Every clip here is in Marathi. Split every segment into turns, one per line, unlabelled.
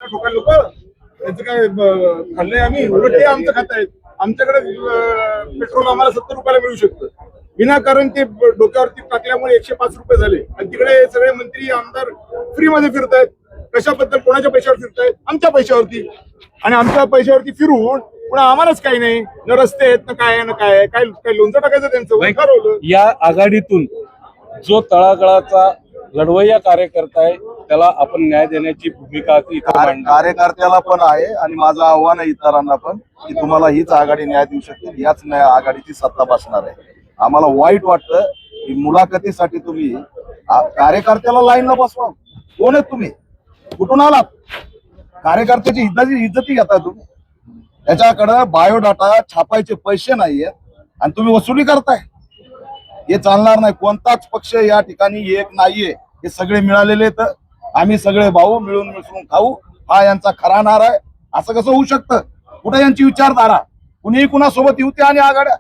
का ठोकायला लोक त्यांचं काय खाल्लंय आम्ही उलट ते आमचं खात आहेत. आमच्याकडे पेट्रोल आम्हाला 70 रुपयाला मिळू शकतं विनाकारण ते डोक्यावरती टाकल्यामुळे 105 रुपये झाले आणि तिकडे सगळे मंत्री आमदार फ्री मध्ये फिरतायत. कशाबद्दल कोणाच्या पैशावर फिरतायत? आमच्या पैशावरती. आणि आमच्या पैशावरती फिरून पुन्हा आम्हालाच काही नाही न रस्ते आहेत ना काय ना काय काय काय लोणचं टाकायचं त्यांचं ठरवलं.
या आघाडीतून जो तळागाळाचा लढवय्या कार्यकर्ता आहे त्याला आपण न्याय देण्याची भूमिका
कार्यकर्त्याला पण आहे आणि माझं आव्हान आहे इतरांना पण की तुम्हाला हीच आघाडी न्याय देऊ शकते. याच न्याय आघाडीची सत्ता बसणार आहे. आम्हाला वाईट वाटतं की मुलाखतीसाठी तुम्ही कार्यकर्त्याला लाईनला बसवा. कोण आहेत तुम्ही? कुठून आलात? कार्यकर्त्याची इज्जती घेता तुम्ही. त्याच्याकडे बायोडाटा छापायचे पैसे नाहीये आणि तुम्ही वसुली करताय. हे चालणार नाही. कोणताच पक्ष या ठिकाणी एक नाहीये. हे सगळे मिळालेले तर आम्ही सगळे भाऊ मिळून मिसळून खाऊ हा यांचा खरा नारा आहे. असं कसं होऊ शकतं? कुठे यांची विचारधारा? कुणीही कुणासोबत युती आणि आघाड्या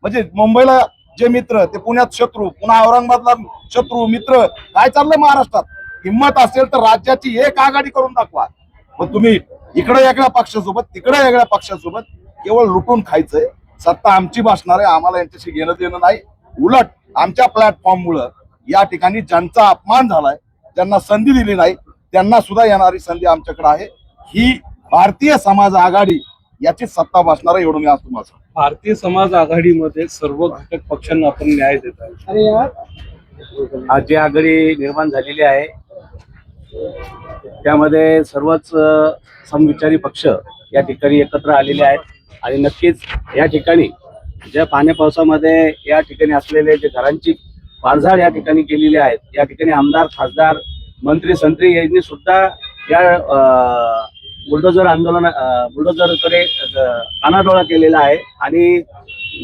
म्हणजे मुंबईला जे मित्र ते पुण्यात शत्रू, पुन्हा औरंगाबादला शत्रू मित्र. काय चाललंय महाराष्ट्रात? हिंमत असेल तर राज्याची एक आघाडी करून दाखवा. पण तुम्ही इकडे वेगळ्या पक्षासोबत तिकडे वेगळ्या पक्षासोबत केवळ लुटून खायचंय. सत्ता आमची बसणार आहे. आम्हाला यांच्याशी घेणं देणं नाही. उलट आमच्या प्लॅटफॉर्ममुळं या ठिकाणी ज्यांचा अपमान झालाय, ज्यांना संधी दिली नाही त्यांना सुद्धा येणारी संधी आमच्याकडे आहे. ही भारतीय समाज आघाडी याची सत्ता बसणार आहे एवढं मी आज तुम्हाला सांगतो.
भारतीय समाज आघाडीमध्ये सर्व घटक पक्षांना आपण न्याय देत आहोत.
आज जी आघाडी निर्माण झालेली आहे त्यामध्ये सर्वच समविचारी पक्ष या ठिकाणी एकत्र आलेले आहेत आणि नक्कीच या ठिकाणी ज्या पाण्या पावसामध्ये या ठिकाणी असलेले जे घरांची पाडझाड या ठिकाणी केलेली आहेत, या ठिकाणी आमदार खासदार मंत्री संत्री यांनी सुद्धा या बुलडोजर आंदोलन बुलडोजरकडे कानाडोळा केलेला आहे आणि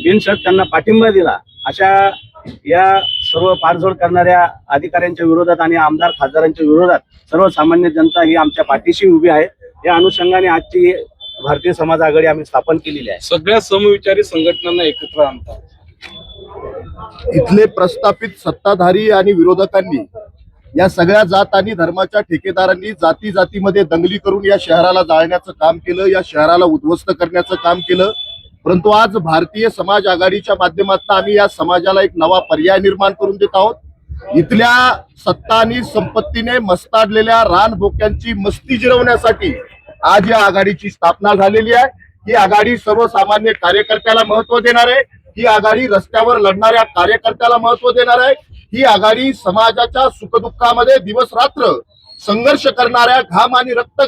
बिनशर्त त्यांना पाठिंबा दिला. अशा या सर्व पाडझोड करणाऱ्या अधिकाऱ्यांच्या विरोधात आणि आमदार खासदारांच्या विरोधात सर्वसामान्य जनता ही आमच्या पाठीशी उभी आहे. या अनुषंगाने आजची भारतीय समाज आघाडी आम्ही स्थापन केलेली आहे.
सगळ्या समविचारी संघटनांना एकत्र आणतात.
इथले प्रस्थापित सत्ताधारी आणि विरोधकांनी या सगळ्या जात आणि धर्माच्या ठेकेदारांनी जाती जातीमध्ये दंगली करून या शहराला जाळण्याचं काम केलं, या शहराला उद्ध्वस्त करण्याचं काम केलं. परंतु आज भारतीय समाज आघाडीच्या माध्यमातून आम्ही या समाजाला एक नवा पर्याय निर्माण करून देत आहोत. इथल्या सत्ता आणि संपत्तीने मस्ताडलेल्या रानभोक्यांची मस्ती जिरवण्यासाठी आज या आघाडीची स्थापना झालेली आहे. ही आघाडी सर्वसामान्य कार्यकर्त्याला महत्व देणार आहे. ही आघाडी रस्त्यावर लढणाऱ्या कार्यकर्त्याला महत्व देणार आहे. ही आघाडी समाजाच्या सुखदुःखामध्ये दिवस रात्र संघर्ष करणाऱ्या घाम आणि रक्त